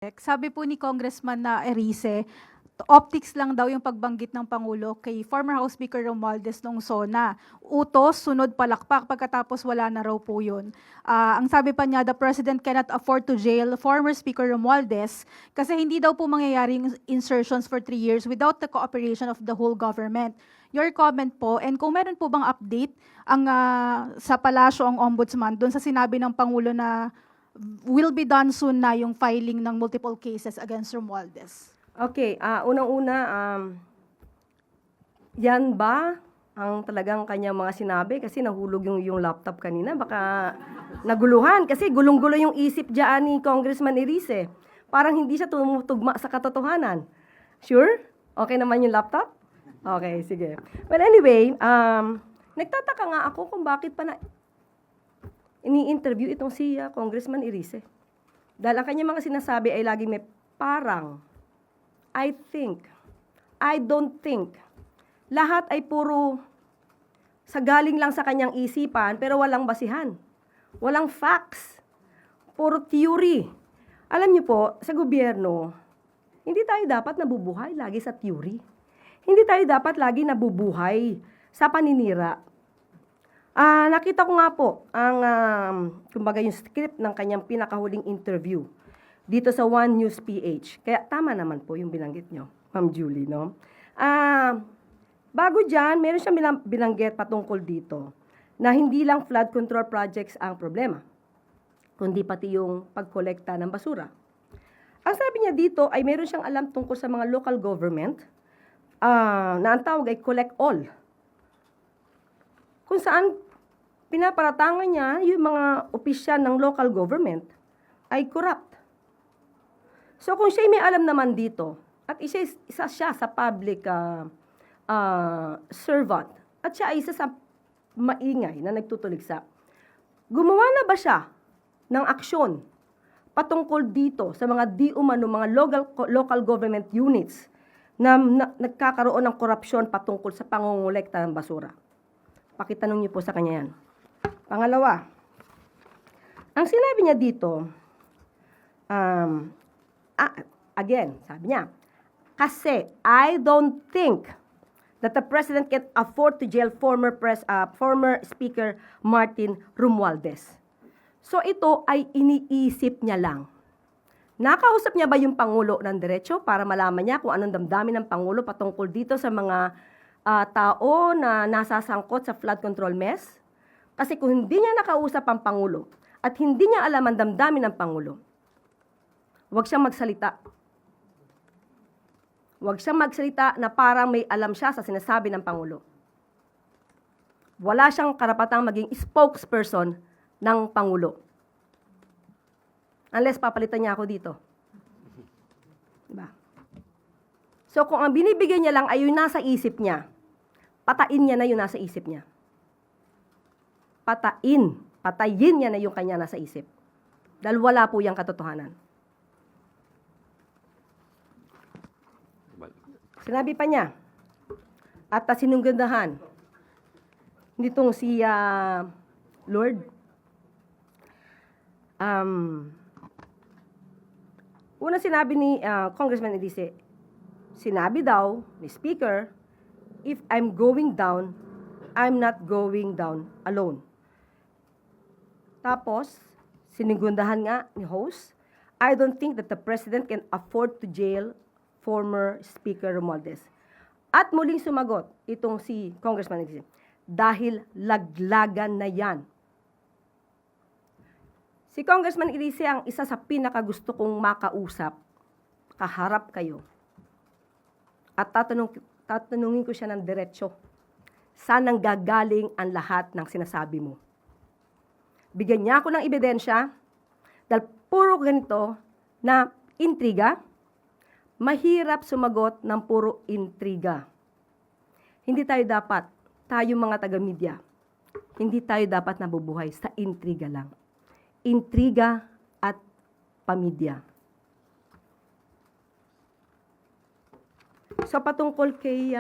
Sabi po ni Congressman na Erice, optics lang daw yung pagbanggit ng Pangulo kay former House Speaker Romualdez nung SONA. Utos, sunod palakpak, pagkatapos wala na raw po yun. Ang sabi pa niya, the President cannot afford to jail former Speaker Romualdez kasi hindi daw po mangyayari yung insertions for 3 years without the cooperation of the whole government. Your comment po, and kung meron po bang update ang sa palasyo ang ombudsman doon sa sinabi ng Pangulo na will be done soon na yung filing ng multiple cases against Romualdez? Okay, unang-una, yan ba ang talagang kanyang mga sinabi? Kasi nahulog yung laptop kanina. Baka naguluhan. Kasi gulong-gulo yung isip dyan ni Congressman Erice. Parang hindi siya tumutugma sa katotohanan. Sure? Okay naman yung laptop? Okay, sige. Well, anyway, nagtataka nga ako kung bakit pa na ini-interview itong si Congressman Erice. Dahil ang kanyang mga sinasabi ay lagi may parang, I think, I don't think. Lahat ay puro sa galing lang sa kanyang isipan pero walang basihan. Walang facts. Puro theory. Alam niyo po, sa gobyerno, hindi tayo dapat nabubuhay lagi sa theory. Hindi tayo dapat lagi nabubuhay sa paninira. Nakita ko nga po ang kumbaga yung script ng kanyang pinakahuling interview dito sa One News PH. Kaya tama naman po yung binanggit nyo, Ma'am Julie, no? Bago dyan, meron siyang binanggit patungkol dito na hindi lang flood control projects ang problema, kundi pati yung pagkolekta ng basura. Ang sabi niya dito ay meron siyang alam tungkol sa mga local government na ang tawag ay collect all. Kung saan pinaparatangan niya yung mga opisyal ng local government ay corrupt. So kung siya may alam naman dito, at isa siya sa public servant, at siya ay isa sa maingay na nagtutuligsa, gumawa na ba siya ng aksyon patungkol dito sa mga di umano mga local government units na nagkakaroon ng korupsyon patungkol sa pangongolekta ng basura? Pakitanong niyo po sa kanya yan. Pangalawa, ang sinabi niya dito, again, sabi niya, kasi I don't think that the President can afford to jail former Speaker Martin Romualdez. So ito ay iniisip niya lang. Nakausap niya ba yung Pangulo ng diretso para malaman niya kung anong damdamin ng Pangulo patungkol dito sa mga tao na nasasangkot sa flood control mess? Kasi kung hindi niya nakausap ang Pangulo at hindi niya alam ang damdamin ng Pangulo, huwag siyang magsalita. Huwag siyang magsalita na parang may alam siya sa sinasabi ng Pangulo. Wala siyang karapatang maging spokesperson ng Pangulo. Unless papalitan niya ako dito. Diba? So kung ang binibigyan niya lang ay yung nasa isip niya, patain niya na yung nasa isip niya. Patayin niya na yung kanya nasa isip. Dahil wala po yung katotohanan. Sinabi pa niya, at sinunggandahan, nitong si Lord, una sinabi ni Congressman Erice, sinabi daw ni Speaker, if I'm going down, I'm not going down alone. Tapos, sinunggandahan nga ni host, I don't think that the President can afford to jail former Speaker Romualdez. At muling sumagot itong si Congressman Erice, dahil laglagan na yan. Si Congressman Erice ang isa sa pinakagusto kong makausap, kaharap kayo. At tatanungin ko siya ng diretsyo, saan ang gagaling ang lahat ng sinasabi mo? Bigyan niya ako ng ebidensya, dahil puro ganito na intriga, mahirap sumagot ng puro intriga. Hindi tayo dapat, tayo mga taga-media, hindi tayo dapat nabubuhay sa intriga lang. Intriga at pamidya. So patungkol kay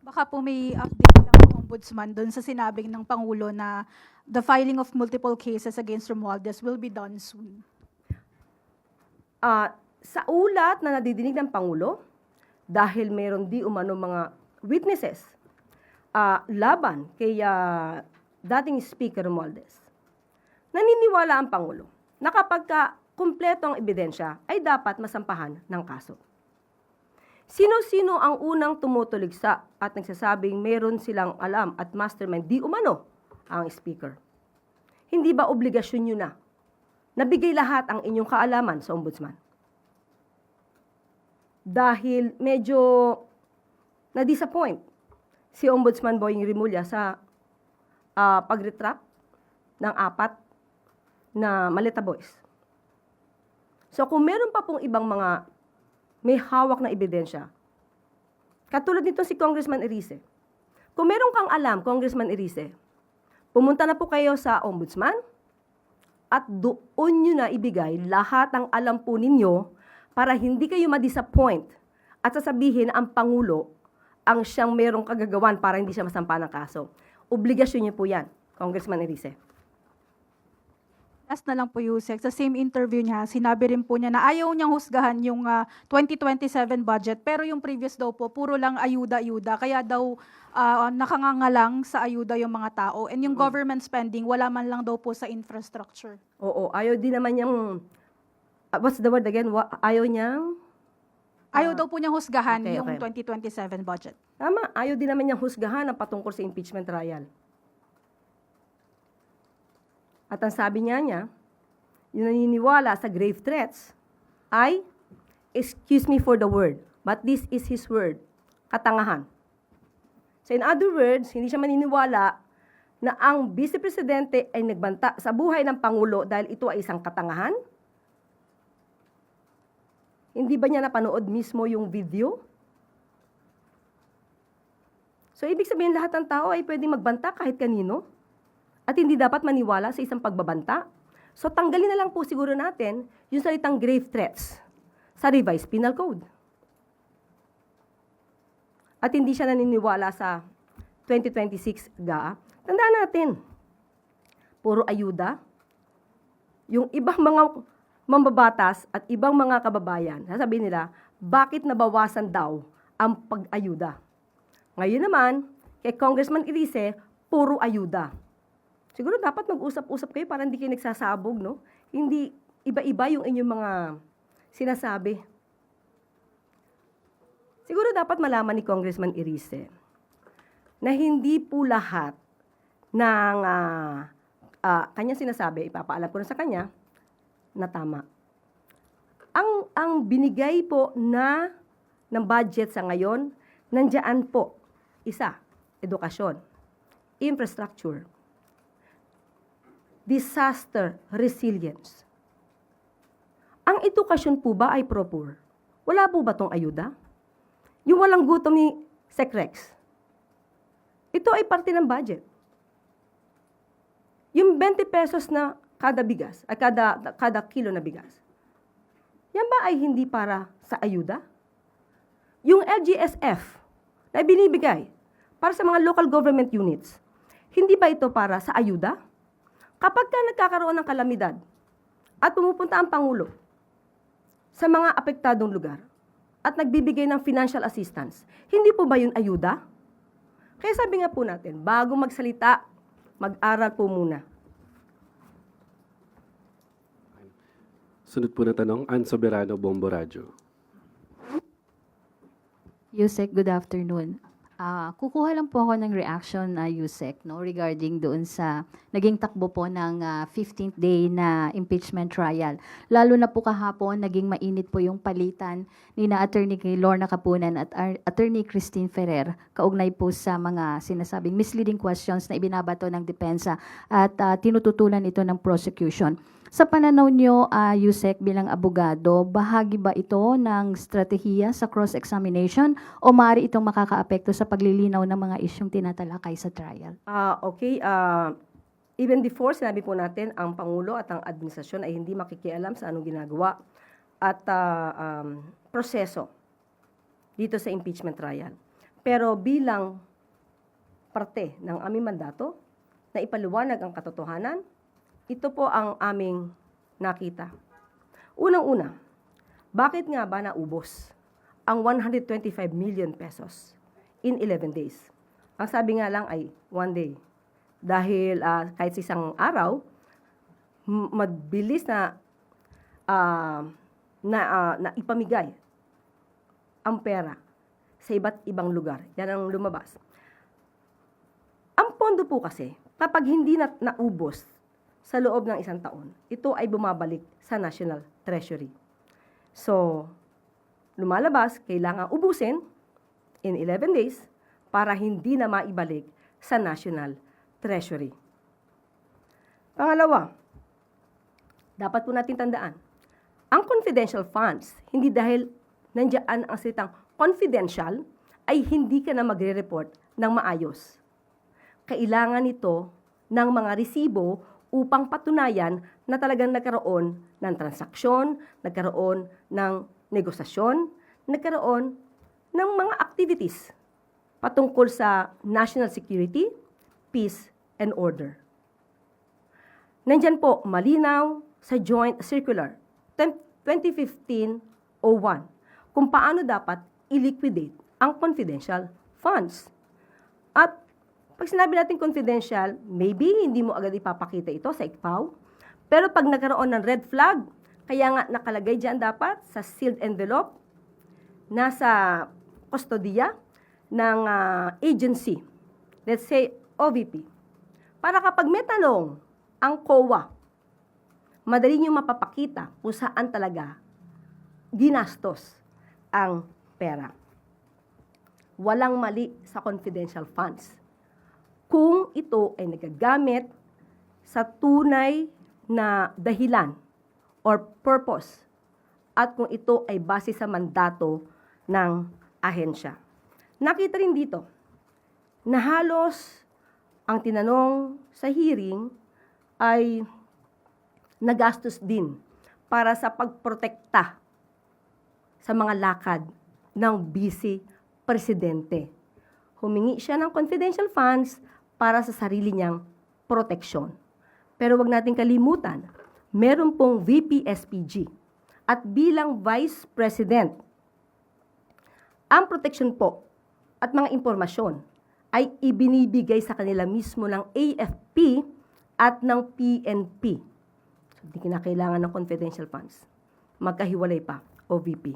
Baka po may update ng ombudsman doon sa sinabing ng Pangulo na the filing of multiple cases against Romualdez will be done soon. sa ulat na nadidinig ng Pangulo, dahil meron di umano mga witnesses laban kay dating Speaker Romualdez, naniniwala ang Pangulo na kapag kumpleto ang ebidensya ay dapat masampahan ng kaso. Sino-sino ang unang tumutuligsa at nagsasabing meron silang alam at mastermind di umano ang Speaker? Hindi ba obligasyon nyo na nabigay lahat ang inyong kaalaman sa Ombudsman? Dahil medyo na-disappoint si Ombudsman Boying Rimulya sa pag-retract ng 4 na Maleta Boys. So kung meron pa pong ibang mga may hawak na ebidensya, katulad nito si Congressman Erice, kung meron kang alam, Congressman Erice, pumunta na po kayo sa Ombudsman at doon nyo na ibigay lahat ng alam po ninyo para hindi kayo ma-disappoint at sasabihin na ang Pangulo ang siyang merong kagagawan para hindi siya masampa ng kaso. Obligasyon niyo po yan, Congressman Erice. Last na lang po, Yusek. Sa same interview niya, sinabi rin po niya na ayaw niyang husgahan yung 2027 budget, pero yung previous daw po, puro lang ayuda-ayuda. Kaya daw nakangangalang sa ayuda yung mga tao. And yung government spending, wala man lang daw po sa infrastructure. Oo, ayaw din naman niyang, what's the word again? Ayaw niyang? Ayaw daw po niyang husgahan okay, yung okay. 2027 budget. Tama, ayaw din naman niyang husgahan ang patungkol sa impeachment trial. At ang sabi niya, yung naniniwala sa grave threats ay, excuse me for the word, but this is his word, katangahan. So in other words, hindi siya maniniwala na ang Vice Presidente ay nagbanta sa buhay ng Pangulo dahil ito ay isang katangahan? Hindi ba niya napanood mismo yung video? So ibig sabihin lahat ng tao ay pwedeng magbanta kahit kanino? At hindi dapat maniwala sa isang pagbabanta. So tanggalin na lang po siguro natin yung salitang grave threats sa revised penal code. At hindi siya naniniwala sa 2026 GAA. Tandaan natin, puro ayuda. Yung ibang mga mambabatas at ibang mga kababayan, sasabihin nila, bakit nabawasan daw ang pag-ayuda? Ngayon naman, kay Congressman Erice, puro ayuda. Siguro dapat mag-usap-usap kayo para hindi kayo nagsasabog, no? Hindi iba-iba yung inyong mga sinasabi. Siguro dapat malaman ni Congressman Erice na hindi po lahat ng kanya sinasabi, ipapaalam ko na sa kanya, na tama. Ang binigay po ng budget sa ngayon, nandiyan po, isa, edukasyon, infrastructure, disaster resilience. Ang edukasyon po ba ay proper? Wala po ba tong ayuda? Yung walang gutom ni Secrex. Ito ay parte ng budget. Yung 20 pesos na kada bigas, at kada kilo na bigas. Yan ba ay hindi para sa ayuda? Yung LGSF na binibigay para sa mga local government units, hindi ba ito para sa ayuda? Kapag nagkakaroon ng kalamidad at pumupunta ang Pangulo sa mga apektadong lugar at nagbibigay ng financial assistance, hindi po ba yun ayuda? Kaya sabi nga po natin, bago magsalita, mag-aral po muna. Sunod po na tanong, Ann Soberano, Bombo Radyo. Yusek, good afternoon. Kukuha lang po ako ng reaction na Yusek, no, regarding doon sa naging takbo po ng 15th day na impeachment trial. Lalo na po kahapon, naging mainit po yung palitan ni na Attorney Lorna Capunan at Attorney Christine Ferrer kaugnay po sa mga sinasabing misleading questions na ibinabato ng depensa at tinututulan ito ng prosecution. Sa pananaw nyo, Yusek, bilang abogado, bahagi ba ito ng strategiya sa cross-examination o maaari itong makakaapekto sa paglilinaw ng mga isyong tinatalakay sa trial? Okay. Even before, sinabi po natin, ang Pangulo at ang administrasyon ay hindi makikialam sa anong ginagawa at proseso dito sa impeachment trial. Pero bilang parte ng aming mandato na ipaliwanag ang katotohanan, ito po ang aming nakita. Unang-una, Bakit nga ba naubos ang 125 million pesos in 11 days? Ang sabi nga lang ay 1 day. Dahil kahit sa isang araw, mabilis na ipamigay ang pera sa iba't ibang lugar. Yan ang lumabas. Ang pondo po kasi, kapag hindi naubos sa loob ng isang taon, ito ay bumabalik sa National Treasury. So, lumalabas, kailangan ubusin in 11 days para hindi na maibalik sa National Treasury. Pangalawa, dapat po natin tandaan, ang confidential funds, hindi dahil nandiyan ang salitang confidential, ay hindi ka na magre-report ng maayos. Kailangan ito ng mga resibo upang patunayan na talagang nagkaroon ng transaksyon, nagkaroon ng negosasyon, nagkaroon ng mga activities patungkol sa national security, peace, and order. Nandyan po, malinaw sa Joint Circular 2015-01 kung paano dapat i-liquidate ang confidential funds. At pag sinabi natin confidential, maybe hindi mo agad ipapakita ito sa ICPAW, pero pag nagkaroon ng red flag, kaya nga nakalagay dyan dapat sa sealed envelope, nasa kustodiya ng agency, let's say OVP, para kapag may tanong ang COA, madali nyo mapapakita kung saan talaga ginastos ang pera. Walang mali sa confidential funds kung ito ay nagagamit sa tunay na dahilan or purpose at kung ito ay base sa mandato ng ahensya. Nakita rin dito na halos ang tinanong sa hearing ay nagastos din para sa pagprotekta sa mga lakad ng vice presidente. Humingi siya ng confidential funds para sa sarili niyang proteksyon. Pero wag nating kalimutan, meron pong VP-SPG at bilang Vice President, ang proteksyon po at mga impormasyon ay ibinibigay sa kanila mismo ng AFP at ng PNP. So, hindi kinakailangan ng confidential funds. Magkahiwalay pa, OVP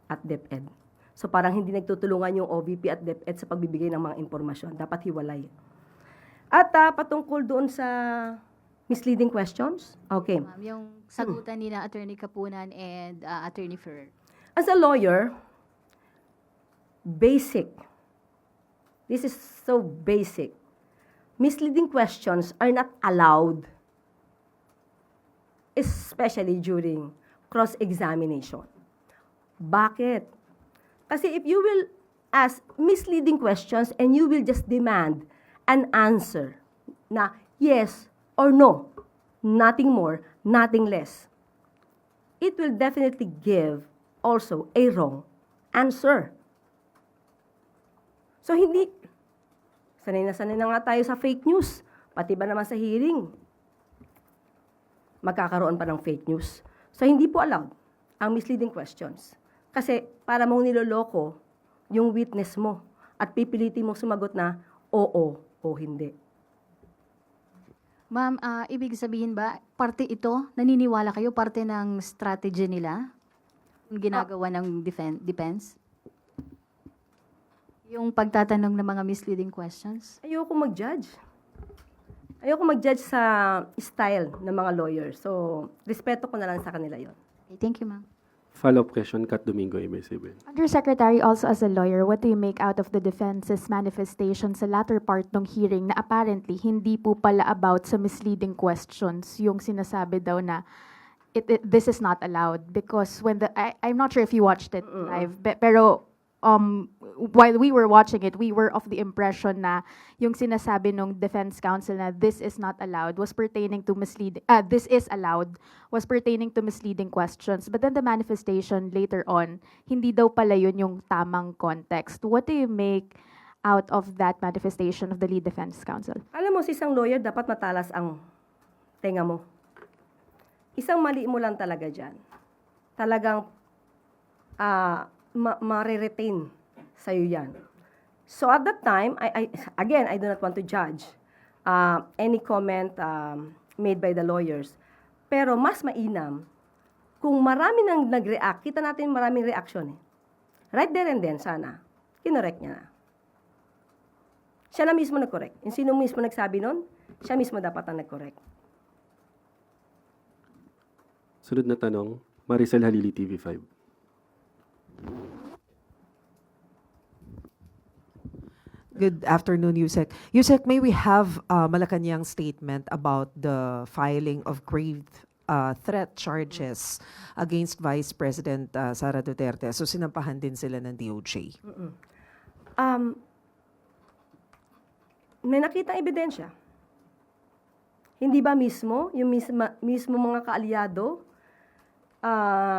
at DepEd. So, parang hindi nagtutulungan yung OVP at DepEd sa pagbibigay ng mga impormasyon. Dapat hiwalay. At patungkol doon sa misleading questions, okay. Ma'am, yung sagutan ni na Attorney Kapunan and Attorney Ferrer. As a lawyer, basic. This is so basic. Misleading questions are not allowed, especially during cross-examination. Bakit? Kasi if you will ask misleading questions and you will just demand an answer na yes or no, nothing more, nothing less, it will definitely give also a wrong answer. So hindi, sanay na nga tayo sa fake news, pati ba naman sa hearing, magkakaroon pa ng fake news. So hindi po allowed ang misleading questions. Kasi para mong niloloko yung witness mo at pipilitin mong sumagot na oo o hindi. Ma'am, ibig sabihin ba, parte ito, naniniwala kayo, parte ng strategy nila? Yung ginagawa ng defense? Yung pagtatanong ng mga misleading questions? Ayoko mag-judge. Ayoko mag-judge sa style ng mga lawyers. So, respeto ko na lang sa kanila yon. Okay, thank you, ma'am. Follow-up question, Kat Domingo, MSCBN. Undersecretary, also as a lawyer, what do you make out of the defense's manifestation sa latter part ng hearing na apparently hindi po pala about sa misleading questions yung sinasabi daw na this is not allowed because when I'm not sure if you watched it live, pero while we were watching it, we were of the impression na yung sinasabi ng defense counsel na this is not allowed was pertaining to this is allowed was pertaining to misleading questions. But then the manifestation later on, hindi daw pala yun yung tamang context. What do you make out of that manifestation of the lead defense counsel? Alam mo, sa isang lawyer, dapat matalas ang tenga mo. Isang mali mo lang talaga dyan. Talagang ma-retain sa'yo yan. So at that time, again, I do not want to judge any comment made by the lawyers. Pero mas mainam, kung marami nang nag-react, kita natin maraming reaction eh. Right there and then, sana, kinorek niya na. Siya na mismo nag-correct. Yung sino mismo nagsabi nun, siya mismo dapat ang nag-correct. Sunod na tanong, Maricel Halili, TV5. Good afternoon, Yusek. Yusek, may we have Malacanang statement about the filing of grave threat charges against Vice President Sara Duterte? So sinampahan din sila ng DOJ. May nakita ebidensya. Hindi ba mismo, yung mismo mga kaalyado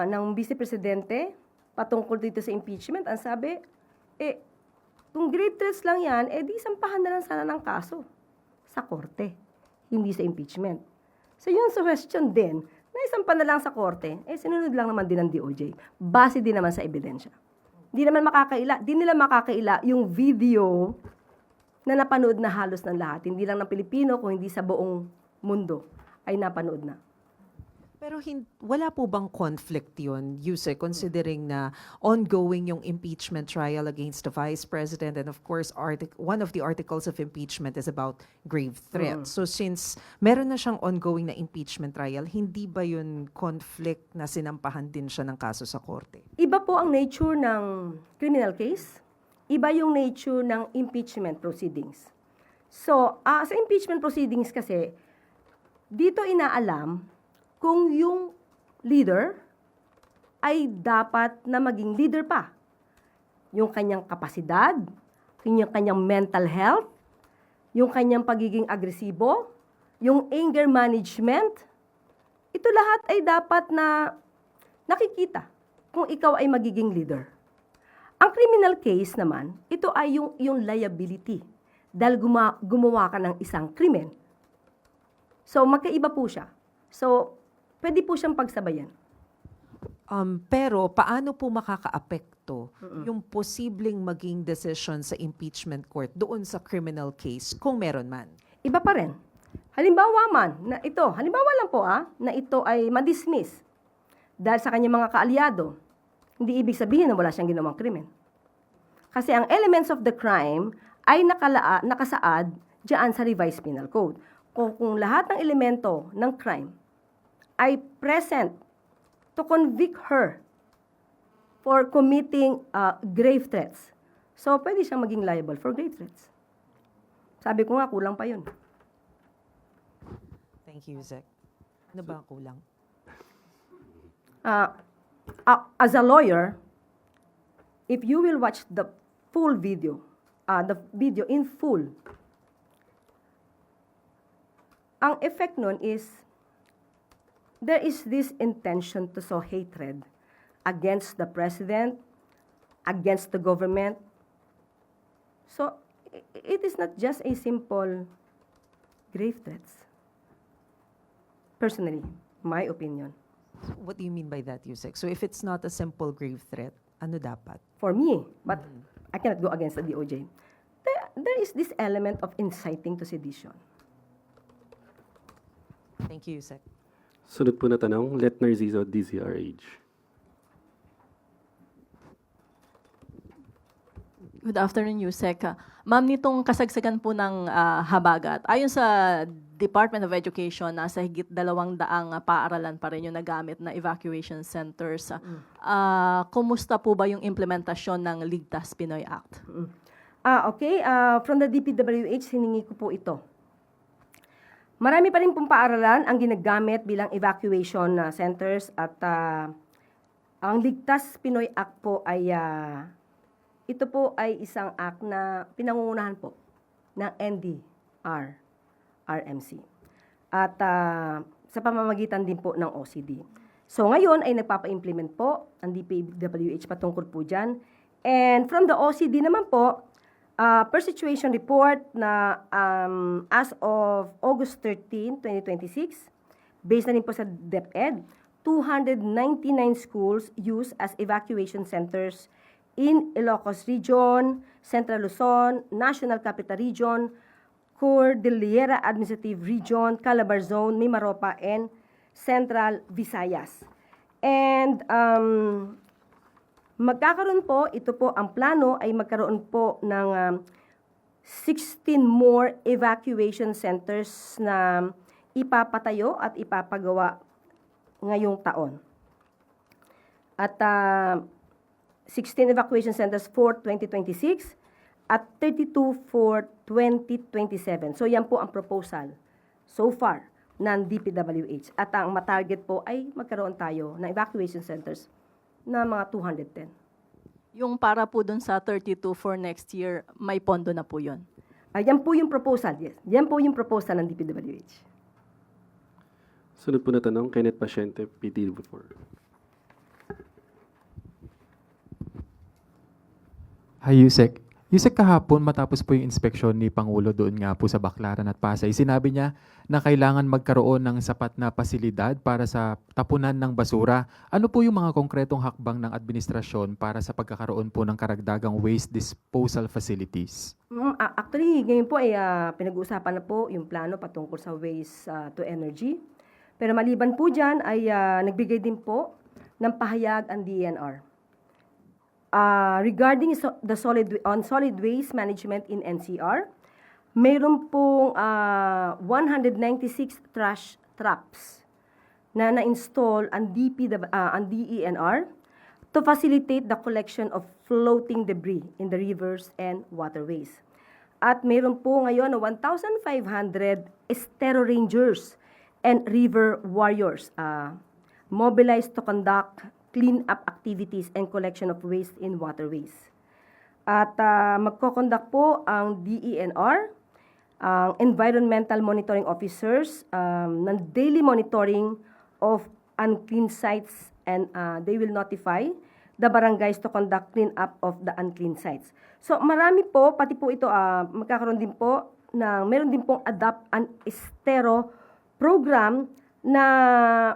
ng Vice Presidente patungkol dito sa impeachment, ang sabi, kung grave threats lang yan, di sampahan na lang sana ng kaso sa korte, hindi sa impeachment. So yung suggestion din, na isampa na lang sa korte, sinunod lang naman din ng DOJ. Base din naman sa ebidensya. Di nila makakaila yung video na napanood na halos ng lahat. Hindi lang ng Pilipino, kung hindi sa buong mundo ay napanood na. Pero wala po bang conflict yun, Yusek, considering na ongoing yung impeachment trial against the Vice President, and of course, one of the articles of impeachment is about grave threats. So since meron na siyang ongoing na impeachment trial, hindi ba yun conflict na sinampahan din siya ng kaso sa korte? Iba po ang nature ng criminal case, iba yung nature ng impeachment proceedings. So, sa impeachment proceedings kasi, dito inaalam kung yung leader ay dapat na maging leader pa. Yung kanyang kapasidad, yung kanyang mental health, yung kanyang pagiging agresibo, yung anger management, ito lahat ay dapat na nakikita kung ikaw ay magiging leader. Ang criminal case naman, ito ay yung liability dahil gumawa ka ng isang krimen. So, magkaiba po siya. So, pwede po siyang pagsabayan. Pero paano po makakaapekto yung posibleng maging decision sa impeachment court doon sa criminal case kung meron man? Iba pa rin. Halimbawa lang po na ito ay madismiss dahil sa kanyang mga kaalyado. Hindi ibig sabihin na wala siyang ginawang krimen. Kasi ang elements of the crime ay nakasaad diyan sa revised penal code. Kung lahat ng elemento ng crime ay present to convict her for committing grave threats. So, pwede siyang maging liable for grave threats. Sabi ko nga, kulang pa yun. Thank you, Yusek. Ano ba ang kulang? As a lawyer, if you will watch the full video, the video in full, ang effect nun is, there is this intention to sow hatred against the president, against the government. So, it is not just a simple grave threats. Personally, my opinion. What do you mean by that, Yusek? So if it's not a simple grave threat, ano dapat? For me, but I cannot go against the DOJ. There is this element of inciting to sedition. Thank you, Yusek. Sunod po na tanong, Let Narciso, DZRH. Good afternoon, Yusek. Ma'am, nitong kasagsagan po ng habagat, ayon sa Department of Education, nasa higit 200 paaralan pa rin yung nagamit na evacuation centers. Kumusta po ba yung implementasyon ng Ligtas Pinoy Act? Okay. From the DPWH, hiningi ko po ito. Marami pa rin pong paaralan ang ginagamit bilang evacuation centers at ang Ligtas Pinoy Act po ay ito po ay isang act na pinangungunahan po ng NDR, RMC. At sa pamamagitan din po ng OCD. So ngayon ay nagpapa-implement po ang DPWH patungkol po dyan. And from the OCD naman po, per situation report na as of August 13, 2026, based na rin po sa DepEd, 299 schools used as evacuation centers in Ilocos Region, Central Luzon, National Capital Region, Cordillera Administrative Region, Calabar Zone, Mimaropa, and Central Visayas. And magkakaroon po, ito po ang plano ay magkaroon po ng 16 more evacuation centers na ipapatayo at ipapagawa ngayong taon. At 16 evacuation centers for 2026 at 32 for 2027. So yan po ang proposal so far ng DPWH. At ang matarget po ay magkaroon tayo ng evacuation centers na mga 210. Yung para po dun sa 32 for next year, may pondo na po yun. Yan po yung proposal, yes. Yan po yung proposal ng DPWH. Sunod po na tanong, Kenneth Pasyente, PTV4. Hi, Yusek. Yusek, kahapon matapos po yung inspeksyon ni Pangulo doon nga po sa Baclaran at Pasay, sinabi niya na kailangan magkaroon ng sapat na pasilidad para sa tapunan ng basura. Ano po yung mga konkretong hakbang ng administrasyon para sa pagkakaroon po ng karagdagang waste disposal facilities? Actually, ngayon po ay pinag-uusapan na po yung plano patungkol sa waste to energy. Pero maliban po dyan ay nagbigay din po ng pahayag ang DENR. Regarding the solid waste management in NCR, mayroon pong 196 trash traps na na-install ang DENR to facilitate the collection of floating debris in the rivers and waterways. At mayroon po ngayon 1,500 estero rangers and river warriors mobilized to conduct clean-up activities and collection of waste in waterways. At magko-conduct po ang DENR, ang environmental monitoring officers, ng daily monitoring of unclean sites, and they will notify the barangays to conduct clean-up of the unclean sites. So marami po, pati po ito, magkakaroon din po, meron din pong Adapt an Estero program na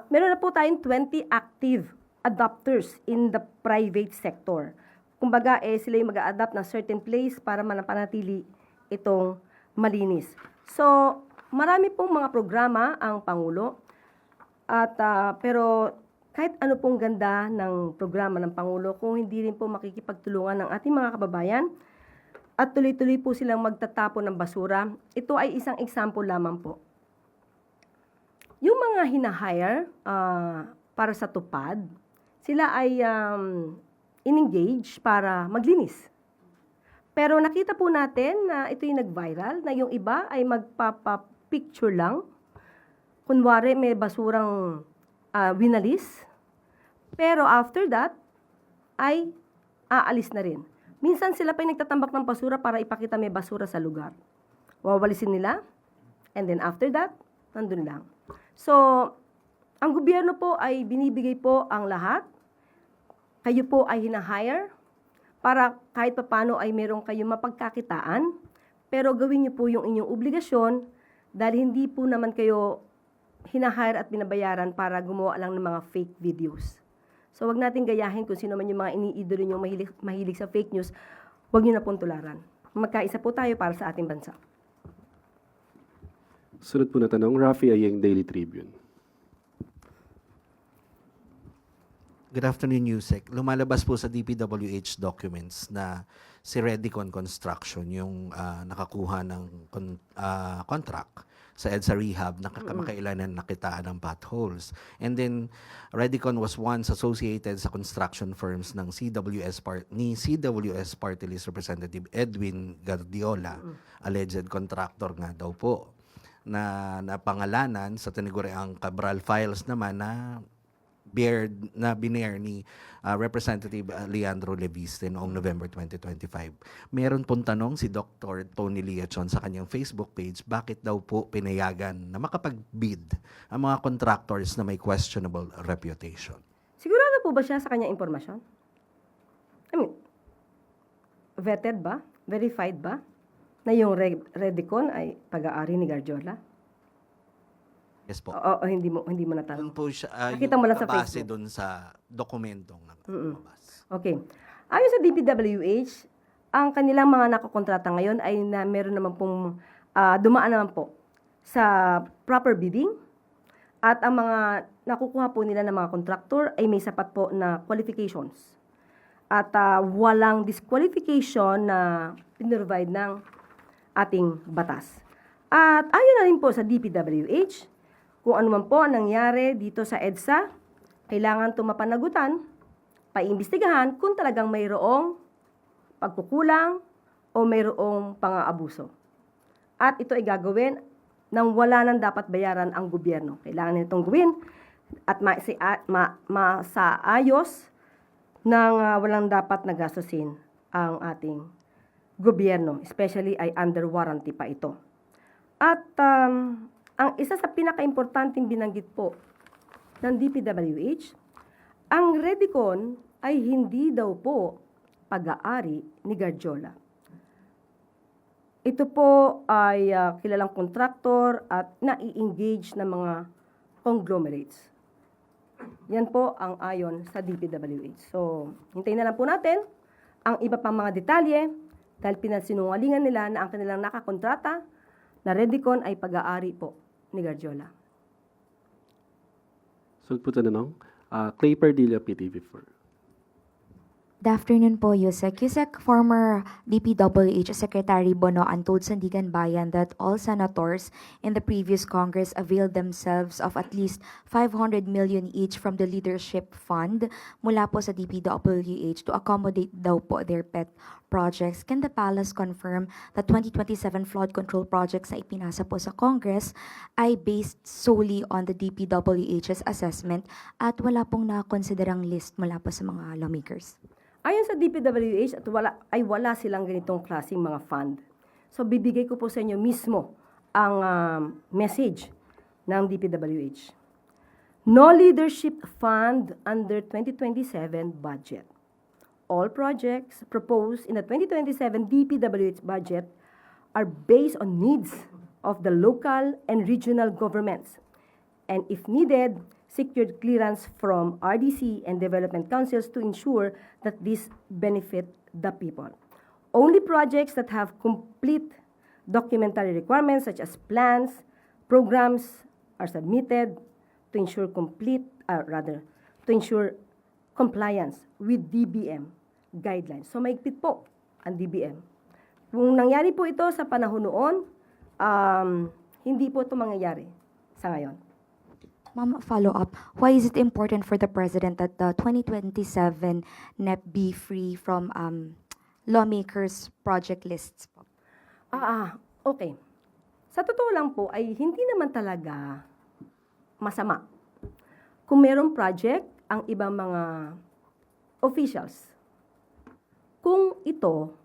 meron na po tayong 20 active adopters in the private sector. Kumbaga, sila yung mag-a-adapt ng certain place para manapanatili itong malinis. So, marami pong mga programa ang Pangulo. At, pero kahit ano pong ganda ng programa ng Pangulo, kung hindi rin po makikipagtulungan ng ating mga kababayan at tuloy-tuloy po silang magtatapon ng basura, ito ay isang example lamang po. Yung mga hinahire para sa tupad, sila ay in-engage para maglinis. Pero nakita po natin na ito yung nag-viral, na yung iba ay magpapa-picture lang. Kunwari may basurang winalis. Pero after that, ay aalis na rin. Minsan sila pa yung nagtatambak ng basura para ipakita may basura sa lugar. Wawalisin nila, and then after that, nandun lang. So, ang gobyerno po ay binibigay po ang lahat. Kayo po ay hinahire para kahit papano ay meron kayong mapagkakitaan, pero gawin niyo po yung inyong obligasyon dahil hindi po naman kayo hinahire at binabayaran para gumawa lang ng mga fake videos. So wag natin gayahin kung sino man yung mga iniidolo niyo mahilig sa fake news, wag niyo na pong tularan. Magkaisa po tayo para sa ating bansa. Sunod po na tanong, Rafi Ayeng, Daily Tribune. Good afternoon, Yusek. Lumalabas po sa DPWH documents na si Redicon Construction yung nakakuha ng contract sa EDSA Rehab na kamakailanan nakitaan ng potholes. And then, Redicon was once associated sa construction firms ng CWS Party List Representative Edwin Guardiola, alleged contractor nga daw po, na napangalanan sa tinaguriang Cabral Files naman na binair ni Representative Leandro Leviste noong November 2025. Meron pong tanong si Dr. Tony Liachon sa kanyang Facebook page, bakit daw po pinayagan na makapag-bid ang mga contractors na may questionable reputation? Sigurado po ba siya sa kanyang impormasyon? I mean, vetted ba? Verified ba? Na yung Redicon ay pag-aari ni Guardiola? Yes po. Oo, hindi mo Doon natanong. po siya, Nakita mo lang sa base Facebook. doon sa dokumentong Mm-mm. lumabas. Okay. Ayon sa DPWH, ang kanilang mga nakakontrata ngayon ay na meron naman pong dumaan naman po sa proper bidding at ang mga nakukuha po nila ng mga contractor ay may sapat po na qualifications. At walang disqualification na pinrovide ng ating batas. At ayon na rin po sa DPWH, kung ano man po ang nangyari dito sa EDSA, kailangan ito mapanagutan, paimbestigahan kung talagang mayroong pagkukulang o mayroong pang-aabuso. At ito ay gagawin nang wala nang dapat bayaran ang gobyerno. Kailangan nitong gawin at masaayos nang walang dapat nagastusin ang ating gobyerno. Especially ay under warranty pa ito. At ang isa sa pinaka-importanting binanggit po ng DPWH, ang Redicon ay hindi daw po pag-aari ni Garjola. Ito po ay kilalang kontraktor at nai-engage ng mga conglomerates. Yan po ang ayon sa DPWH. So, hintayin na lang po natin ang iba pang mga detalye dahil pinansinungalingan nila na ang kanilang nakakontrata na Redicon ay pag-aari po ni Garjola. Sunod po tanong, Clay Pardilla, PTV4. Good afternoon po, Yusek. Yusek, former DPWH Secretary Bonoan told Sandigan Bayan that all senators in the previous Congress availed themselves of at least 500 million each from the leadership fund mula po sa DPWH to accommodate daw po their pet projects. Can the palace confirm that 2027 flood control projects na ipinasa po sa Congress ay based solely on the DPWH's assessment at wala pong nakonsiderang list mula po sa mga lawmakers? Ayon sa DPWH, at wala silang ganitong klaseng mga fund. So, bibigay ko po sa inyo mismo ang message ng DPWH. No leadership fund under 2027 budget. All projects proposed in the 2027 DPWH budget are based on needs of the local and regional governments. And if needed, secured clearance from RDC and development councils to ensure that these benefit the people. Only projects that have complete documentary requirements such as plans, programs are submitted to ensure to ensure compliance with DBM guidelines. So maigpit po ang DBM. Kung nangyari po ito sa panahon noon, hindi po ito mangyayari sa ngayon. Ma'am, follow-up. Why is it important for the President that the 2027 NEP be free from lawmakers' project lists po? Okay. Sa totoo lang po ay hindi naman talaga masama. Kung merong project ang ibang mga officials, kung ito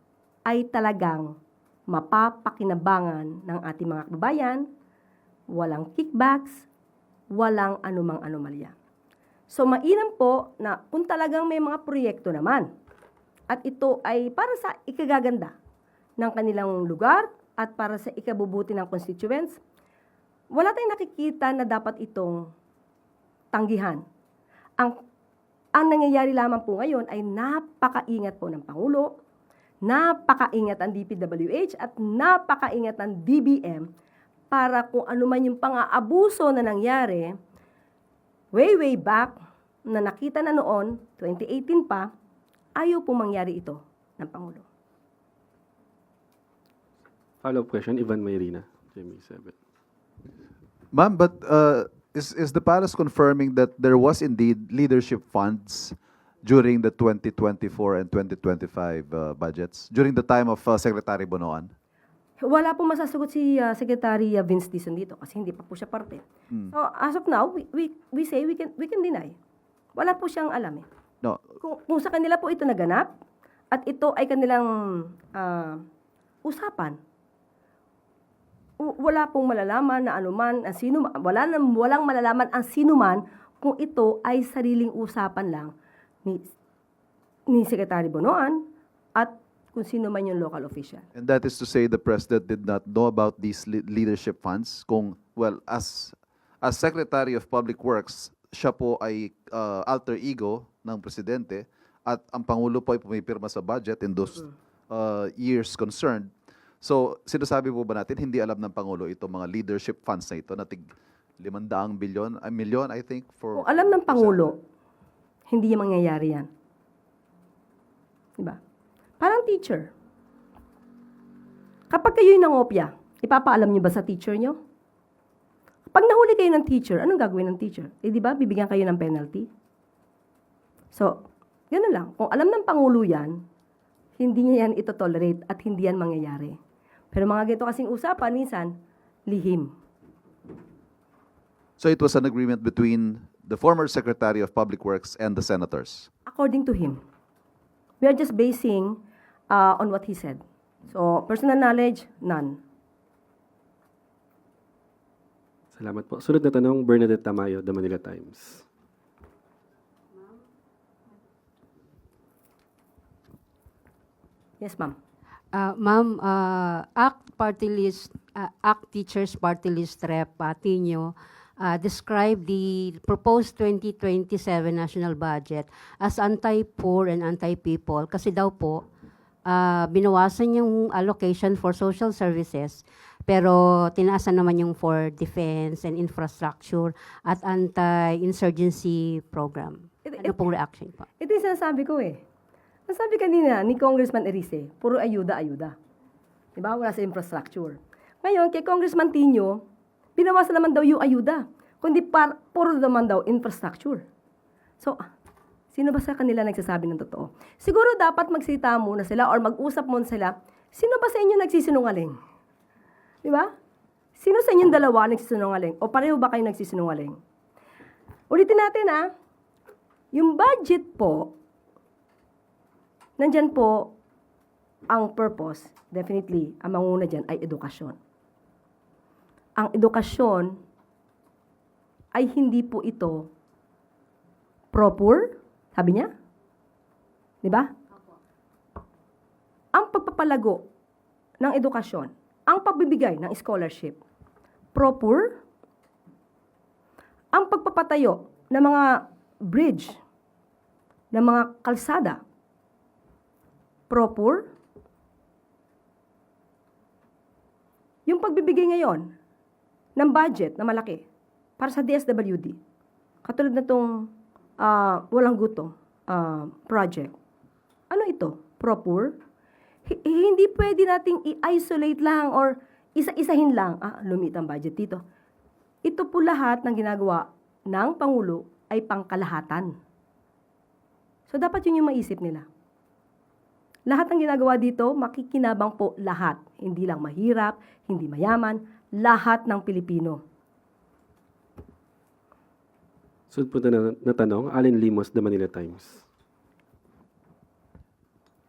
ay talagang mapapakinabangan ng ating mga kababayan, walang kickbacks, walang anumang anomalya. So mainam po na kung talagang may mga proyekto naman at ito ay para sa ikagaganda ng kanilang lugar at para sa ikabubuti ng constituents, wala tayong nakikita na dapat itong tanggihan. Ang nangyayari lamang po ngayon ay napakaingat po ng Pangulo, napakaingat ang DPWH at napakaingat ang DBM para kung ano man yung pang-aabuso na nangyari, way back, na nakita na noon, 2018 pa, ayaw po mangyari ito ng Pangulo. Follow-up question, Ivan Mayrina, GMA7. Ma'am, but is the palace confirming that there was indeed leadership funds during the 2024 and 2025 budgets, during the time of Secretary Bonoan? Wala po masasagot si Secretary Vince Dizon dito kasi hindi pa po siya parte. So as of now, we say we can deny. Wala po siyang alam eh. No. Kung sa kanila po ito naganap at ito ay kanilang usapan, wala pong malalaman na anuman ang sino, walang malalaman ang sinuman kung ito ay sariling usapan lang ni Secretary Bonoan at kung sino man yung local official. And that is to say the President did not know about these leadership funds kung, well, as as Secretary of Public Works, siya po ay alter ego ng presidente at ang Pangulo po ay pumipirma sa budget in those years concerned. So, sinasabi po ba natin, hindi alam ng Pangulo itong mga leadership funds na ito na tig 500 milyon, I think, for... Kung alam ng Pangulo, hindi yung mangyayari yan. Diba? Parang teacher. Kapag kayo'y nangopya, ipapaalam niyo ba sa teacher niyo? Pag nahuli kayo ng teacher, anong gagawin ng teacher? Eh, di ba, bibigyan kayo ng penalty? So, gano'n lang. Kung alam ng Pangulo yan, hindi niya yan ito-tolerate at hindi yan mangyayari. Pero mga ganito kasing usapan, minsan, lihim. So it was an agreement between the former Secretary of Public Works and the senators. According to him. We are just basing on what he said. So, personal knowledge, none. Salamat po. Sunod na tanong, Bernadette Tamayo, The Manila Times. Yes, ma'am. Ma'am, ACT Teachers Party List Rep Patino described the proposed 2027 national budget as anti-poor and anti-people kasi daw po binawasan yung allocation for social services pero tinaasan naman yung for defense and infrastructure at anti-insurgency program. Ano pong reaction po? Ito yung sinasabi ko eh. Nasabi kanina ni Congressman Erice, puro ayuda-ayuda. Diba? Wala sa infrastructure. Ngayon, kay Congressman Tino, binawasan naman daw yung ayuda. Kundi puro naman daw infrastructure. So, sino ba sa kanila nagsasabi ng totoo? Siguro dapat magsita muna sila or mag-usap muna sila. Sino ba sa inyo nagsisinungaling? Diba? Sino sa inyong dalawa nagsisinungaling? O pareho ba kayo nagsisinungaling? Ulitin natin yung budget po, nandyan po ang purpose, definitely, ang manguna dyan ay edukasyon. Ang edukasyon ay hindi po ito pro-poor, sabi niya? Di ba? Ang pagpapalago ng edukasyon, ang pagbibigay ng scholarship, pro-poor, ang pagpapatayo ng mga bridge, ng mga kalsada, pro-poor. Yung pagbibigay ngayon ng budget na malaki para sa DSWD, katulad na itong walang gutom project. Ano ito? Pro-poor? Hindi pwede nating i-isolate lang or isa-isahin lang. Lumit ang budget dito. Ito po lahat ng ginagawa ng Pangulo ay pangkalahatan. So dapat yun yung maisip nila. Lahat ng ginagawa dito, makikinabang po lahat. Hindi lang mahirap, hindi mayaman, lahat ng Pilipino. Sunod po na tanong, Allen Limos, The Manila Times.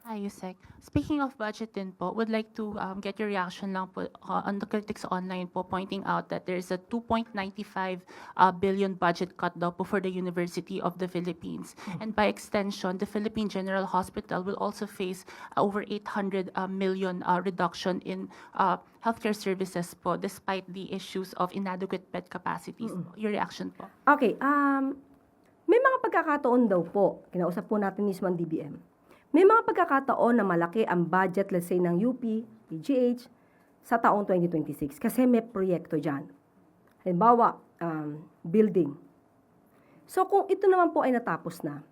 Hi, Yusek. Speaking of budget din po, would like to get your reaction lang po on the critics online po pointing out that there is a 2.95 billion budget cut daw po for the University of the Philippines. And by extension, the Philippine General Hospital will also face over 800 million reduction in healthcare services po despite the issues of inadequate bed capacities. Your reaction po? Okay, may mga pagkakataon daw po, kinausap po natin mismo ang DBM. May mga pagkakataon na malaki ang budget, let's say, ng UP, PGH, sa taong 2026. Kasi may proyekto dyan. Halimbawa, building. So, kung ito naman po ay natapos na,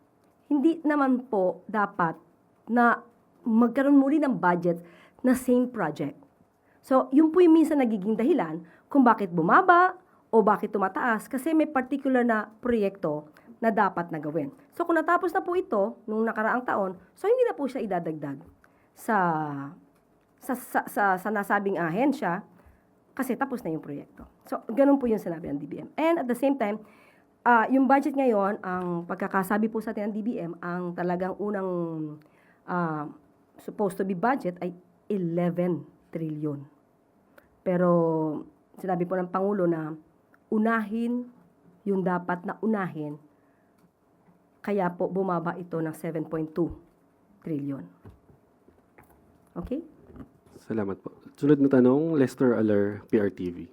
hindi naman po dapat na magkaroon muli ng budget na same project. So, yun po yung minsan nagiging dahilan kung bakit bumaba o bakit tumataas kasi may particular na proyekto na dapat na gawin. So, kung natapos na po ito nung nakaraang taon, so hindi na po siya idadagdag sa nasabing ahensya kasi tapos na yung proyekto. So, ganun po yung sinabi ng DBM. And at the same time, yung budget ngayon, ang pagkakasabi po sa atin ng DBM, ang talagang unang supposed to be budget ay 11 trillion. Pero sinabi po ng Pangulo na unahin yung dapat na unahin. Kaya po bumaba ito ng 7.2 trillion. Okay? Salamat po. Sunod na tanong, Lester Aler, PRTV.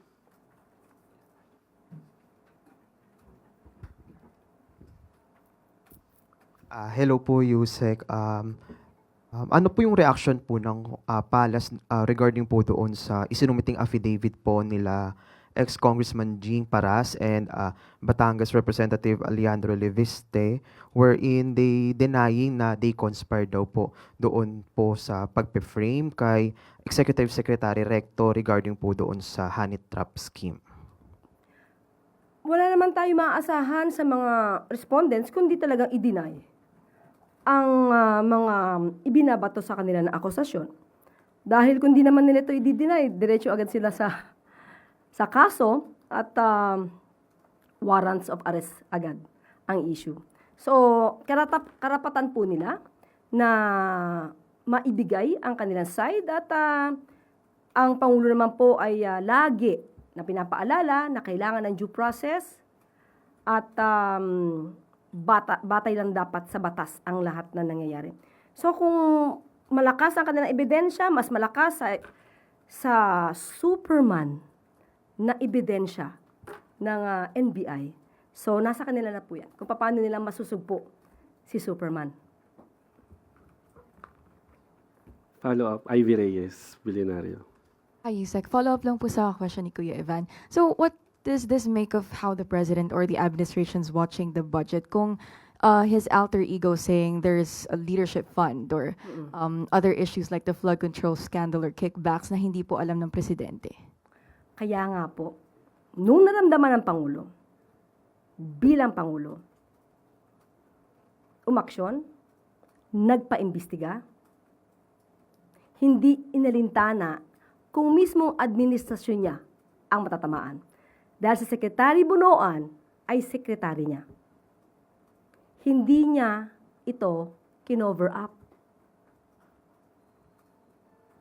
Hello po, Yusek. Ano po yung reaction po ng Palace regarding po doon sa isinumiting affidavit po nila ex-Congressman Jing Paras and Batangas Representative Alejandro Leviste, wherein they denying na they conspired daw po doon po sa pagpe-frame kay Executive Secretary Recto regarding po doon sa honey trap scheme? Wala naman tayo maaasahan sa mga respondents kundi talagang i-deny ang mga ibinabato sa kanila na akusasyon. Dahil kung di naman nila ito i-deny, diretso agad sila sa kaso at warrants of arrest agad ang issue. So, karapatan po nila na maibigay ang kanilang side at ang Pangulo naman po ay lagi na pinapaalala na kailangan ng due process at batay lang dapat sa batas ang lahat na nangyayari. So kung malakas ang kanilang ebidensya, mas malakas sa Superman na ebidensya ng NBI. So nasa kanila na po yan. Kung paano nila masusugpo si Superman. Follow up, Ivy Reyes, Bilyonaryo. Hi, Yusek. Follow-up lang po sa question ni Kuya Evan. So, what does this make of how the president or the administration's watching the budget kung his alter ego saying there's a leadership fund or other issues like the flood control scandal or kickbacks na hindi po alam ng presidente? Kaya nga po, nung naramdaman ng Pangulo, bilang Pangulo, umaksyon, nagpaimbestiga, hindi inalintana kung mismong administrasyon niya ang matatamaan. Dahil si Secretary Bonoan ay sekretary niya. Hindi niya ito kinover up.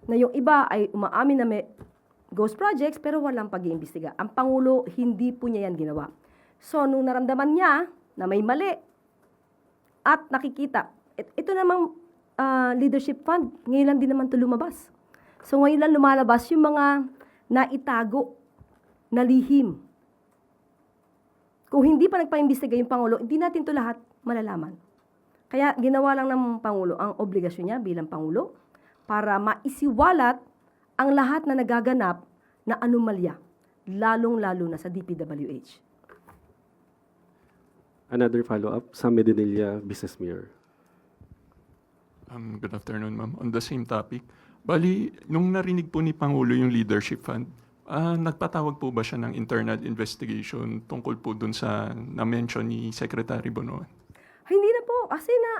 Na yung iba ay umaamin na may ghost projects pero walang pag-iimbestiga. Ang Pangulo, hindi po niya yan ginawa. So, nung naramdaman niya na may mali at nakikita, ito namang leadership fund, ngayon lang din naman ito lumabas. So ngayon lang lumalabas yung mga naitago na lihim. Kung hindi pa nagpa-imbestiga yung Pangulo, hindi natin ito lahat malalaman. Kaya ginawa lang ng Pangulo ang obligasyon niya bilang Pangulo para maisiwalat ang lahat na nagaganap na anomalya, lalong-lalo na sa DPWH. Another follow-up, Sam Medinilla, Business Mirror. Good afternoon, ma'am. On the same topic, bali, nung narinig po ni Pangulo yung leadership fund, nagpatawag po ba siya ng internal investigation tungkol po dun sa na-mention ni Secretary Bonoan? Hindi na po, kasi na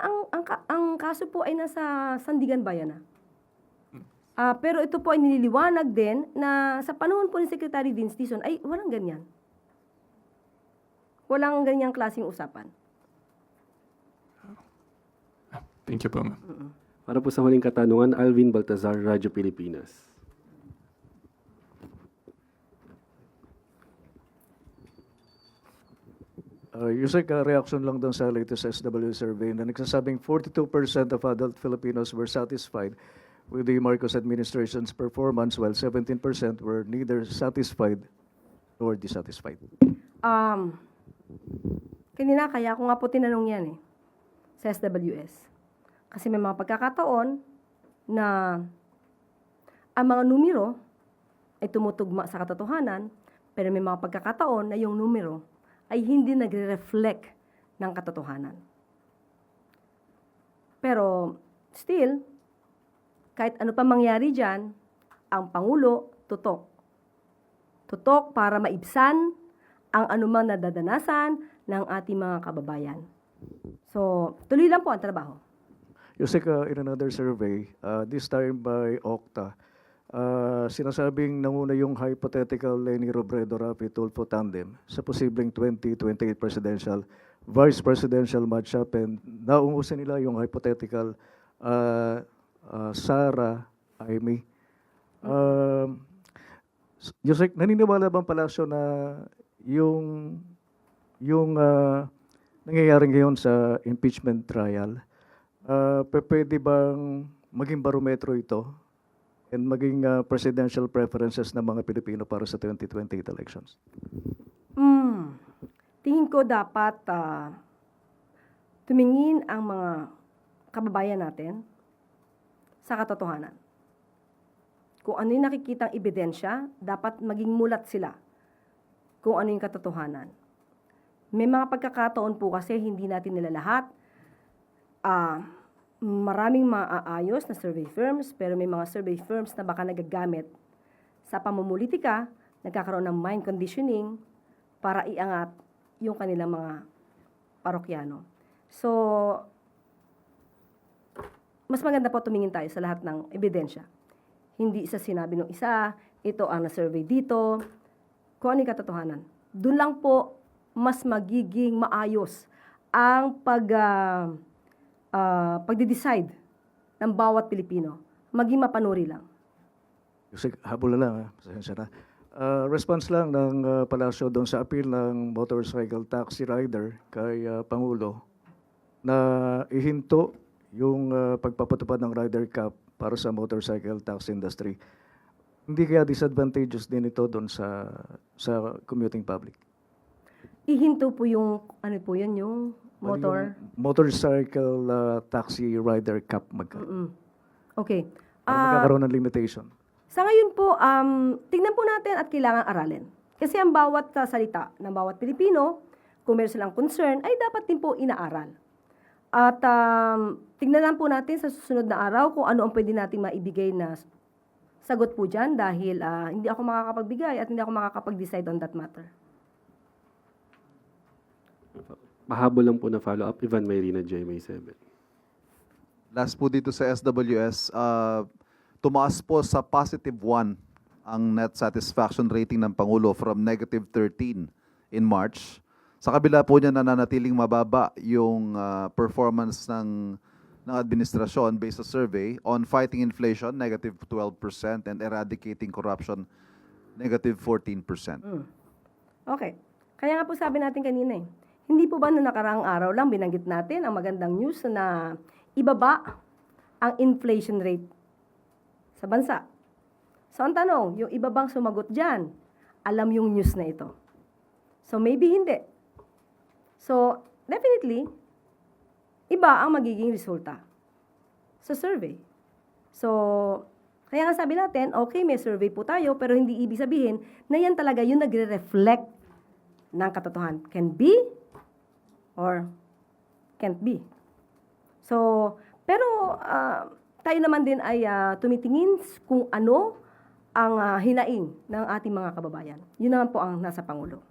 ang kaso po ay nasa Sandigan Bayan na. Pero ito po ay nililiwanag din na sa panahon po ni Secretary Vince Dizon ay walang ganyan. Walang ganyang klaseng usapan. Thank you po, ma'am. Para po sa huling katanungan, Alvin Baltazar, Radyo Pilipinas. Yusek, reaction lang doon sa latest SW survey na nagsasabing 42% of adult Filipinos were satisfied with the Marcos administration's performance while 17% were neither satisfied nor dissatisfied. Kanina, kaya ako nga po tinanong yan sa SWS. Kasi may mga pagkakataon na ang mga numero ay tumutugma sa katotohanan, pero may mga pagkakataon na yung numero ay hindi nagre-reflect ng katotohanan. Pero still, kahit ano pa mangyari dyan, ang Pangulo tutok. Tutok para maibsan ang anumang nadadanasan ng ating mga kababayan. So, tuloy lang po ang trabaho. Yusek, in another survey, this time by Okta, sinasabing nanguna yung hypothetical Leni Robredo-Rapi-Tulfo tandem sa posibleng 2028 presidential, vice presidential matchup, and nauusin nila yung hypothetical Sara Amy. Yusek, naniniwala bang palasyo na yung nangyayari ngayon sa impeachment trial, pwede bang maging barometro ito and maging presidential preferences ng mga Pilipino para sa 2028 elections? Tingin ko dapat tumingin ang mga kababayan natin sa katotohanan. Kung ano yung nakikitang ebidensya, dapat maging mulat sila kung ano yung katotohanan. May mga pagkakataon po kasi hindi natin nila lahat. Maraming maaayos na survey firms, pero may mga survey firms na baka nagagamit sa pamumulitika, nagkakaroon ng mind conditioning para iangat yung kanilang mga parokyano. So, mas maganda po tumingin tayo sa lahat ng ebidensya. Hindi isa sinabi ng isa, ito ang na-survey dito, kung ano yung katotohanan. Doon lang po mas magiging maayos ang pagde-decide ng bawat Pilipino. Maging mapanuri lang. Kasi habol na lang, pasensya na. Response lang ng palasyo doon sa appeal ng motorcycle taxi rider kay Pangulo na ihinto yung pagpapatupad ng rider cap para sa motorcycle taxi industry. Hindi kaya disadvantageous din ito doon sa commuting public? Ihinto po yung, ano po yun, yung motor? Yung motorcycle taxi rider cap Okay. para magkakaroon ng limitation. Sa ngayon po, tingnan po natin at kailangan aralin. Kasi ang bawat salita ng bawat Pilipino, kung meron silang concern, ay dapat din po inaaral. At tingnan lang po natin sa susunod na araw kung ano ang pwede natin maibigay na sagot po dyan dahil hindi ako makakapagbigay at hindi ako makakapag-decide on that matter. Mahabol lang po na follow-up, Ivan Mayrina, GMA 7. Last po dito sa SWS, tumaas po sa +1 ang net satisfaction rating ng Pangulo from -13 in March. Sa kabila po niya nananatiling mababa yung performance ng administrasyon based sa survey on fighting inflation, -12%, and eradicating corruption, -14%. Okay. Kaya nga po sabi natin kanina hindi po ba noong nakaraang araw lang binanggit natin ang magandang news na ibaba ang inflation rate sa bansa? So ang tanong, yung iba bang sumagot dyan, alam yung news na ito? So maybe hindi. So definitely, iba ang magiging resulta sa survey. So, kaya nga sabi natin, okay, may survey po tayo, pero hindi ibig sabihin na yan talaga yung nagre-reflect ng katotohanan. Can be or can't be. So, pero tayo naman din ay tumitingin kung ano ang hinaing ng ating mga kababayan. Yun naman po ang nasa Pangulo.